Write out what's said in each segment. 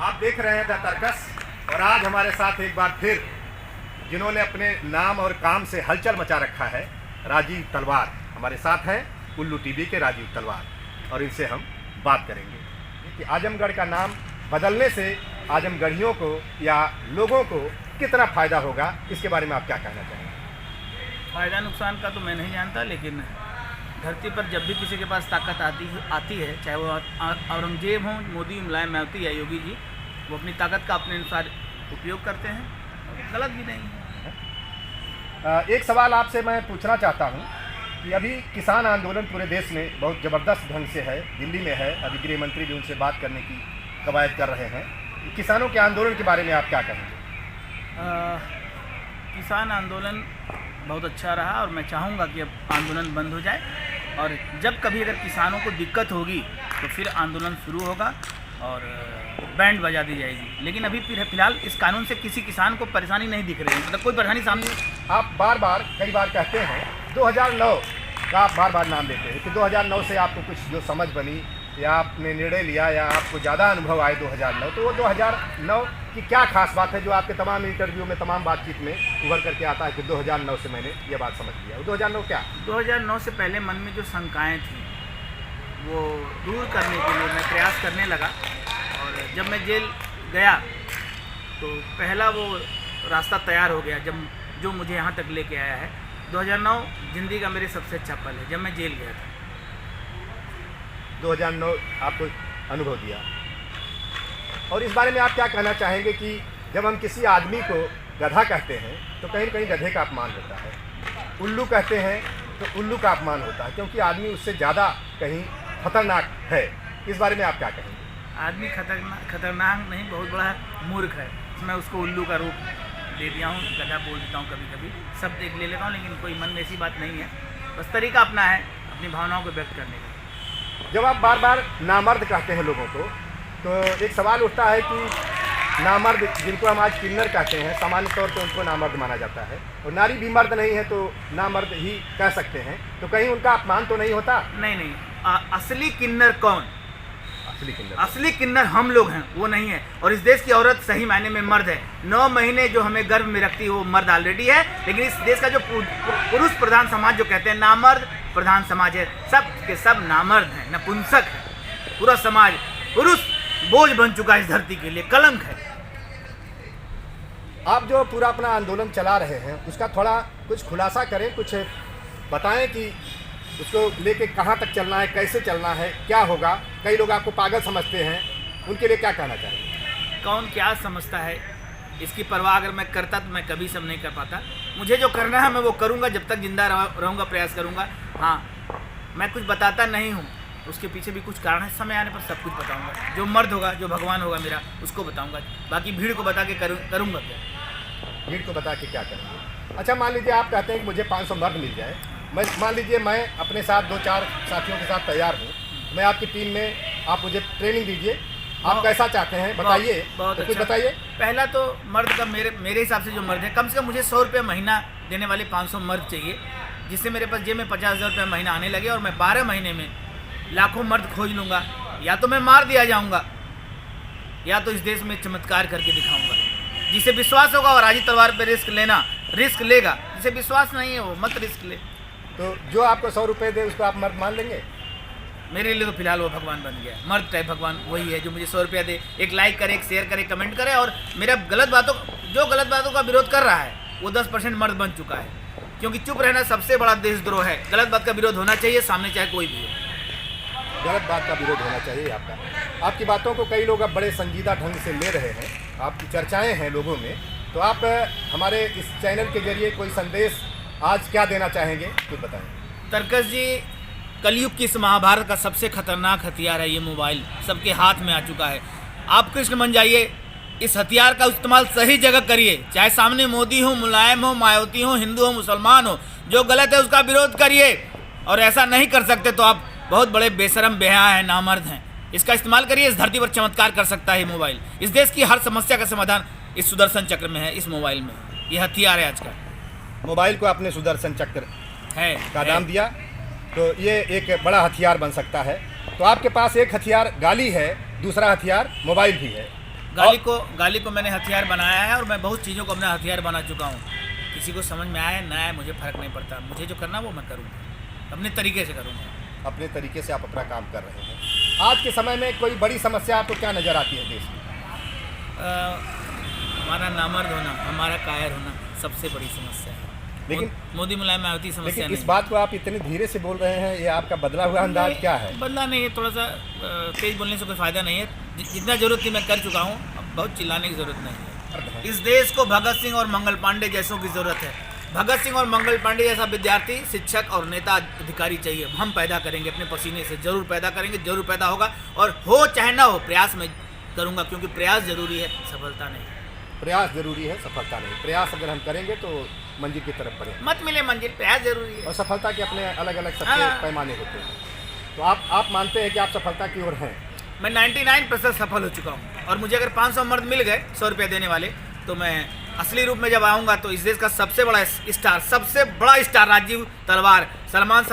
आप देख रहे हैं द तर्कस, और आज हमारे साथ एक बार फिर जिन्होंने अपने नाम और काम से हलचल मचा रखा है, राजीव तलवार हमारे साथ हैं, उल्लू टीवी के राजीव तलवार, और इनसे हम बात करेंगे कि आजमगढ़ का नाम बदलने से आजमगढ़ियों को या लोगों को कितना फ़ायदा होगा, इसके बारे में आप क्या कहना चाहेंगे? फ़ायदा नुकसान का तो मैं नहीं जानता, लेकिन धरती पर जब भी किसी के पास ताकत आती है, चाहे वो औरंगजेब हों, मोदी, मुलायम मायावती या योगी जी, वो अपनी ताकत का अपने अनुसार उपयोग करते हैं, गलत भी नहीं है। एक सवाल आपसे मैं पूछना चाहता हूँ कि अभी किसान आंदोलन पूरे देश में बहुत ज़बरदस्त ढंग से है, दिल्ली में है, अभी गृह मंत्री भी उनसे बात करने की कवायद कर रहे हैं। किसानों के आंदोलन के बारे में आप क्या कहेंगे? किसान आंदोलन बहुत अच्छा रहा और मैं चाहूँगा कि अब आंदोलन बंद हो जाए, और जब कभी अगर किसानों को दिक्कत होगी तो फिर आंदोलन शुरू होगा और बैंड बजा दी जाएगी। लेकिन अभी फिलहाल इस कानून से किसी किसान को परेशानी नहीं दिख रही है, मतलब कोई परेशानी सामने। आप कई बार कहते हैं 2009 का, आप बार नाम लेते हैं कि 2009 से आपको कुछ जो समझ बनी या आपने निर्णय लिया या आपको ज़्यादा अनुभव आए 2009, तो वो 2009 की क्या खास बात है जो आपके तमाम इंटरव्यू में, तमाम बातचीत में उभर करके आता है कि 2009 से मैंने ये बात समझ लिया? वो 2009 क्या? 2009 से पहले मन में जो शंकाएँ थी वो दूर करने के लिए मैं प्रयास करने लगा, और जब मैं जेल गया तो पहला वो रास्ता तैयार हो गया जो मुझे यहाँ तक लेके आया है। 2009 ज़िंदगी का मेरे सबसे अच्छा पल है, जब मैं जेल गया था। 2009 आपको अनुभव दिया, और इस बारे में आप क्या कहना चाहेंगे कि जब हम किसी आदमी को गधा कहते हैं तो कहीं न कहीं गधे का अपमान होता है, उल्लू कहते हैं तो उल्लू का अपमान होता है, क्योंकि आदमी उससे ज़्यादा कहीं खतरनाक है। इस बारे में आप क्या कहेंगे? आदमी खतरनाक नहीं, बहुत बड़ा मूर्ख है। मैं उसको उल्लू का रूप दे दिया हूँ, गधा बोल देता हूँ, कभी कभी शब्द एक ले लेता हूँ, लेकिन कोई मन में ऐसी बात नहीं है, बस तरीका अपना है अपनी भावनाओं को व्यक्त करने का। जब आप बार नामर्द कहते हैं लोगों को, तो एक सवाल उठता है कि नामर्द जिनको हम आज किन्नर कहते हैं, सामान्य तौर पर उनको नामर्द माना जाता है, और नारी भी मर्द नहीं है तो नामर्द ही कह सकते हैं, तो कहीं उनका अपमान तो नहीं होता? नहीं, असली किन्नर कौन? असली किन्नर हम लोग हैं, वो नहीं है। और इस देश की औरत सही मायने में मर्द है। 9 महीने जो हमें गर्भ में रखती है वो मर्द ऑलरेडी है, लेकिन इस देश का जो पुरुष प्रधान समाज जो कहते हैं, नामर्द प्रधान समाज है, सब के सब नामर्द हैं, नपुंसक है। पूरा समाज पुरुष बोझ बन चुका है इस धरती के लिए, कलंक है। आप जो पूरा अपना आंदोलन चला रहे हैं उसका थोड़ा कुछ खुलासा करें, कुछ बताएं कि उसको लेके कहाँ तक चलना है, कैसे चलना है, क्या होगा? कई लोग आपको पागल समझते हैं, उनके लिए क्या कहना चाहेंगे? कौन क्या समझता है, इसकी परवाह अगर मैं करता तो मैं कभी सब नहीं कर पाता। मुझे जो करना है मैं वो करूँगा, जब तक जिंदा रहूँगा प्रयास करूँगा। हाँ, मैं कुछ बताता नहीं हूँ, उसके पीछे भी कुछ कारण है, समय आने पर सब कुछ बताऊँगा। जो मर्द होगा, जो भगवान होगा मेरा, उसको बताऊँगा। बाकी भीड़ को बता के करूँगा क्या? भीड़ को बता के क्या करेंगे? अच्छा, मान लीजिए आप कहते हैं कि मुझे 500 मर्द मिल जाए, मान लीजिए मैं अपने साथ 2-4 साथियों के साथ तैयार हूँ, मैं आपकी टीम में, आप मुझे ट्रेनिंग दीजिए, आप कैसा चाहते हैं बताइए, तो कुछ बताइए। पहला तो मर्द का मेरे हिसाब से जो मर्द है, कम से कम मुझे 100 रुपये महीना देने वाले 500 मर्द चाहिए, जिससे मेरे पास जेब में 50,000 रुपये महीना आने लगे, और मैं 12 महीने में लाखों मर्द खोज लूँगा। या तो मैं मार दिया जाऊँगा, या तो इस देश में चमत्कार करके दिखाऊँगा। जिसे विश्वास होगा और राजीव तलवार पर रिस्क लेगा, जिसे विश्वास नहीं है वो मत रिस्क ले। तो जो आपको 100 रुपये दे उसको आप मर्द मान लेंगे? मेरे लिए तो फिलहाल वो भगवान बन गया। मर्द टाइप भगवान वही है जो मुझे 100 रुपया दे, एक लाइक करे, एक शेयर करे, कमेंट करे, और मेरा गलत बातों का विरोध कर रहा है वो 10% मर्द बन चुका है। क्योंकि चुप रहना सबसे बड़ा देशद्रोह है। गलत बात का विरोध होना चाहिए, सामने चाहे कोई भी हो। गलत बात का विरोध होना चाहिए आपका। आपकी बातों को कई लोग अब बड़े संजीदा ढंग से ले रहे हैं, आपकी चर्चाएँ हैं लोगों में, तो आप हमारे इस चैनल के जरिए कोई संदेश आज क्या देना चाहेंगे, कुछ बताएं। तर्कस जी, कलयुग की इस महाभारत का सबसे खतरनाक हथियार है ये मोबाइल, सबके हाथ में आ चुका है। आप कृष्ण बन जाइए, इस हथियार का इस्तेमाल सही जगह करिए, चाहे सामने मोदी हो, मुलायम हो, मायावती हो, हिंदू हो, मुसलमान हो, जो गलत है उसका विरोध करिए। और ऐसा नहीं कर सकते तो आप बहुत बड़े बेशरम, बेहया हैं, नामर्द हैं। इसका इस्तेमाल करिए, इस धरती पर चमत्कार कर सकता है मोबाइल। इस देश की हर समस्या का समाधान इस सुदर्शन चक्र में है, इस मोबाइल में। ये हथियार है आज का। मोबाइल को आपने सुदर्शन चक्र है का नाम दिया, तो ये एक बड़ा हथियार बन सकता है। तो आपके पास एक हथियार गाली है, दूसरा हथियार मोबाइल भी है। गाली को मैंने हथियार बनाया है और मैं बहुत चीज़ों को अपना हथियार बना चुका हूँ। किसी को समझ में आए ना आए मुझे फ़र्क नहीं पड़ता, मुझे जो करना वो मैं करूँगा, अपने तरीके से करूँगा। अपने तरीके से आप अपना काम कर रहे हैं। आज के समय में कोई बड़ी समस्या आपको क्या नज़र आती है देश में? हमारा नामर्द होना, हमारा कायर होना सबसे बड़ी समस्या है। लेकिन मोदी मुलायम मायावती समस्या लेकिन इस नहीं। बात को आप इतने धीरे से बोल रहे हैं, ये आपका बदला हुआ अंदाज क्या है? बदला नहीं है, थोड़ा सा तेज बोलने से कोई फ़ायदा नहीं है। जितना ज़रूरत थी मैं कर चुका हूँ, अब बहुत चिल्लाने की ज़रूरत नहीं है। इस देश को भगत सिंह और मंगल पांडे जैसों की ज़रूरत है। भगत सिंह और मंगल पांडे जैसा विद्यार्थी, शिक्षक और नेता अधिकारी चाहिए। हम पैदा करेंगे अपने पसीने से, जरूर पैदा करेंगे, जरूर पैदा होगा। और हो चाहे ना हो, प्रयास में करूँगा, क्योंकि प्रयास ज़रूरी है, सफलता नहीं। प्रयास जरूरी है, सफलता नहीं। प्रयास अगर हम करेंगे तो मंजिल की तरफ बढ़ेंगे। मत मिले मंजिल, प्रयास जरूरी है। और सफलता के अपने अलग अलग सबके हाँ। पैमाने होते हैं। तो आप मानते हैं कि आप सफलता की ओर हैं? मैं 99% सफल हो चुका हूँ। और मुझे अगर 500 मर्द मिल गए 100 रुपये देने वाले, तो मैं असली रूप में जब आऊँगा तो इस देश का सबसे बड़ा स्टार राजीव तलवार, सलमान,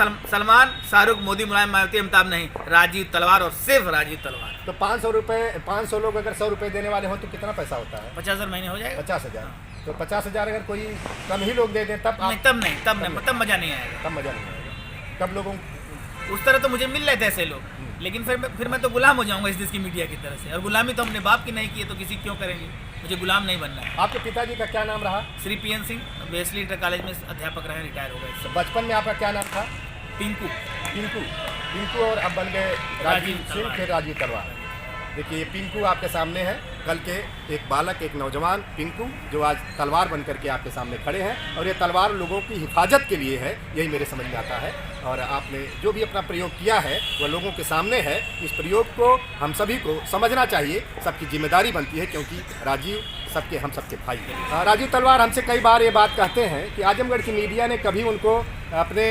शाहरुख, मोदी, मुलायम, मायावती, अमिताभ नहीं, राजीव तलवार और सिर्फ राजीव तलवार। तो 500 लोग अगर 100 रुपये देने वाले हों तो कितना पैसा होता है? 50,000 महीने हो जाएगा। 50,000। तो 50,000 अगर कोई कम ही लोग दे दें तब नहीं, तब मज़ा नहीं आएगा। तब मजा नहीं आएगा। तब लोगों उस तरह तो मुझे मिल रहे थे ऐसे लोग, लेकिन फिर मैं तो गुलाम हो जाऊंगा इस देश की मीडिया की तरह से। और गुलामी तो हमने बाप की नहीं की है, तो किसी क्यों करेंगे? मुझे गुलाम नहीं बनना है। आपके पिताजी का क्या नाम रहा? Shri PN Singh, Wesley inter college में अध्यापक रहे, रिटायर हो गए। तो बचपन में आपका क्या नाम था? पिंकू। पिंकू और अब बन गए राजीव सिंह, फिर राजीव तलवार। देखिए, ये पिंकू आपके सामने है, कल के एक बालक, एक नौजवान पिंकू, जो आज तलवार बन करके आपके सामने खड़े हैं। और ये तलवार लोगों की हिफाजत के लिए है, यही मेरे समझ में आता है। और आपने जो भी अपना प्रयोग किया है वह लोगों के सामने है। इस प्रयोग को हम सभी को समझना चाहिए, सबकी जिम्मेदारी बनती है, क्योंकि राजीव हम सबके भाई हैं। राजीव तलवार हमसे कई बार ये बात कहते हैं कि आजमगढ़ की मीडिया ने कभी उनको अपने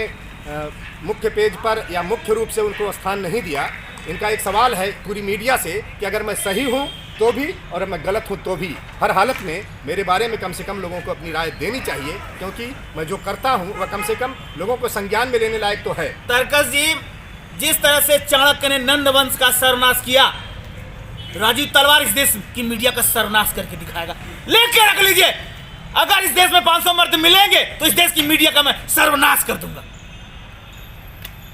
मुख्य पेज पर या मुख्य रूप से उनको स्थान नहीं दिया। इनका एक सवाल है पूरी मीडिया से कि अगर मैं सही हूँ तो भी और मैं गलत हूँ तो भी, हर हालत में मेरे बारे में कम से कम लोगों को अपनी राय देनी चाहिए, क्योंकि मैं जो करता हूँ वह कम से कम लोगों को संज्ञान में लेने लायक तो है। तरकस जी, जिस तरह से चाणक्य ने नंद वंश का सर्वनाश किया, राजीव तलवार इस देश की मीडिया का सर्वनाश करके दिखाएगा। लेके रख लीजिए, अगर इस देश में 500 मर्द मिलेंगे तो इस देश की मीडिया का मैं सर्वनाश कर दूंगा।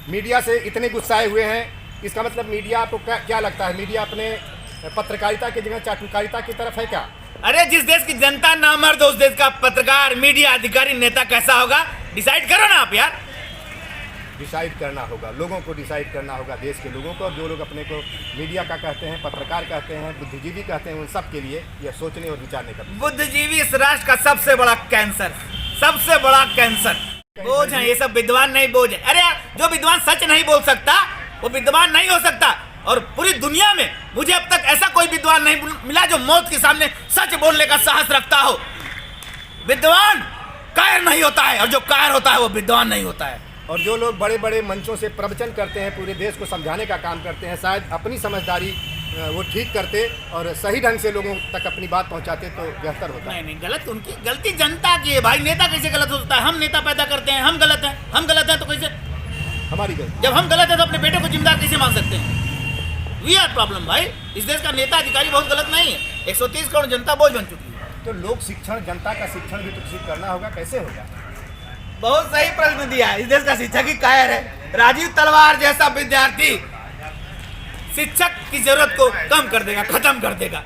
मीडिया से इतने गुस्साए हुए हैं, इसका मतलब मीडिया आपको क्या लगता है, मीडिया अपने पत्रकारिता की जगह चाटुकारिता की तरफ है क्या? अरे जिस देश की जनता नामर्द हो, उस देश का पत्रकार, मीडिया अधिकारी, नेता कैसा होगा? डिसाइड करो ना आप यार। डिसाइड करना होगा, लोगों को डिसाइड करना होगा, देश के लोगों को। और जो लोग अपने को मीडिया का कहते हैं, पत्रकार कहते हैं, बुद्धिजीवी कहते हैं, उन सब के लिए यह सोचने और विचारने का। बुद्धिजीवी इस राष्ट्र का सबसे बड़ा कैंसर, सबसे बड़ा कैंसर। बोझ है ये सब, विद्वान नहीं बोझ है। अरे यार, जो विद्वान सच नहीं बोल सकता वो विद्वान नहीं हो सकता। और पूरी दुनिया में मुझे अब तक ऐसा कोई विद्वान नहीं मिला जो मौत के सामने सच बोलने का साहस रखता हो। विद्वान कायर नहीं होता है, और जो कायर होता है वो विद्वान नहीं होता है। और जो लोग बड़े बड़े मंचों से प्रवचन करते हैं, पूरे देश को समझाने का काम करते हैं, शायद अपनी समझदारी वो ठीक करते और सही ढंग से लोगों तक अपनी बात पहुंचाते तो बेहतर होता है। नहीं, गलत उनकी, गलती जनता की है भाई। नेता कैसे गलत हो सकता है? हम नेता पैदा करते हैं, हम गलत हैं। हम गलत हैं तो कैसे? हमारी गलती। जब हम गलत हैं तो अपने बेटे को जिम्मेदार कैसे मान सकते हैं? वी आर प्रॉब्लम भाई। इस देश का नेता अधिकारी बहुत गलत नहीं है। 130 करोड़ जनता बोझ बन चुकी है। तो लोक शिक्षण, जनता का शिक्षण भी तो किसी करना होगा, कैसे होगा? बहुत सही प्रश्न दिया। इस देश का शिक्षक ही कायर है। राजीव तलवार जैसा विद्यार्थी शिक्षक की जरूरत को कम कर देगा, खत्म कर देगा।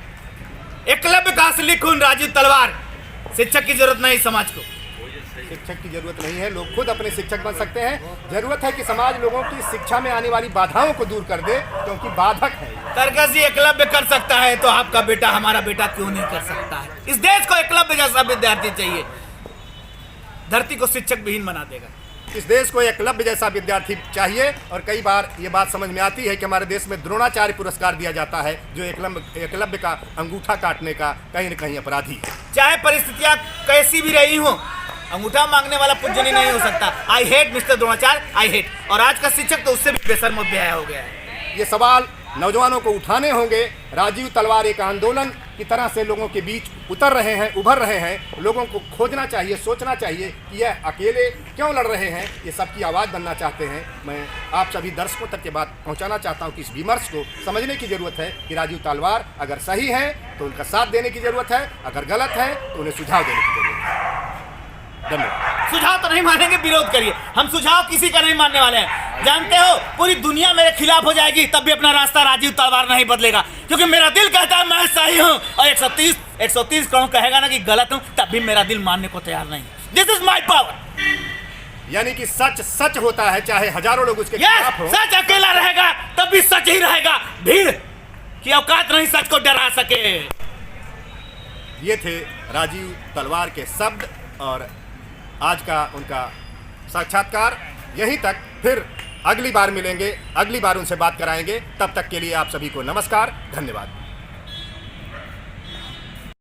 एकलव्य का असली खून राजीव तलवार। शिक्षक की जरूरत नहीं समाज को, शिक्षक की जरूरत नहीं है, लोग खुद अपने शिक्षक बन सकते हैं। जरूरत है कि समाज लोगों की शिक्षा में आने वाली बाधाओं को दूर कर दे, क्योंकि बाधक है। तरकस जी एकलव्य कर सकता है तो आपका बेटा, हमारा बेटा क्यों नहीं कर सकता है? इस देश को एकलव्य जैसा विद्यार्थी चाहिए, धरती को शिक्षक विहीन बना देगा। इस देश को एकलव्य जैसा विद्यार्थी चाहिए। और कई बार ये बात समझ में आती है कि हमारे देश में द्रोणाचार्य पुरस्कार दिया जाता है, जो एकलव्य का अंगूठा काटने का कहीं न कहीं अपराधी है। चाहे परिस्थितियां कैसी भी रही हो, अंगूठा मांगने वाला पूजनीय नहीं हो सकता। I hate mister Dronacharya, I hate. और आज का शिक्षक तो उससे भी बेशर्म और बेहया हो गया है। ये सवाल नौजवानों को उठाने होंगे। राजीव तलवार एक आंदोलन की तरह से लोगों के बीच उतर रहे हैं, उभर रहे हैं। लोगों को खोजना चाहिए, सोचना चाहिए कि यह अकेले क्यों लड़ रहे हैं, ये सबकी आवाज़ बनना चाहते हैं। मैं आप सभी दर्शकों तक ये बात पहुंचाना चाहता हूं कि इस विमर्श को समझने की ज़रूरत है कि राजीव तलवार अगर सही है तो उनका साथ देने की ज़रूरत है, अगर गलत है तो उन्हें सुझाव देने की ज़रूरत है। धन्यवाद। सुझाव तो नहीं मानेंगे, विरोध करिए। हम सुझाव किसी का नहीं मानने वाले हैं। जानते हो, पूरी दुनिया मेरे खिलाफ हो जाएगी तब भी अपना रास्ता राजीव तलवार नहीं बदलेगा, क्योंकि मेरा दिल कहता है मैं सही हूं, और 130 करोड़ कहेगा ना कि गलत हूं, तब भी मेरा दिल मानने को तैयार नहीं। This is my power. यानी कि सच सच होता है, चाहे हजारों लोग उसके खिलाफ हो। सच अकेला रहेगा तब भी सच ही रहेगा। भीड़ की औकात नहीं सच को डरा सके। ये थे राजीव तलवार के शब्द और आज का उनका साक्षात्कार। यहीं तक, फिर अगली बार मिलेंगे, अगली बार उनसे बात कराएंगे। तब तक के लिए आप सभी को नमस्कार, धन्यवाद।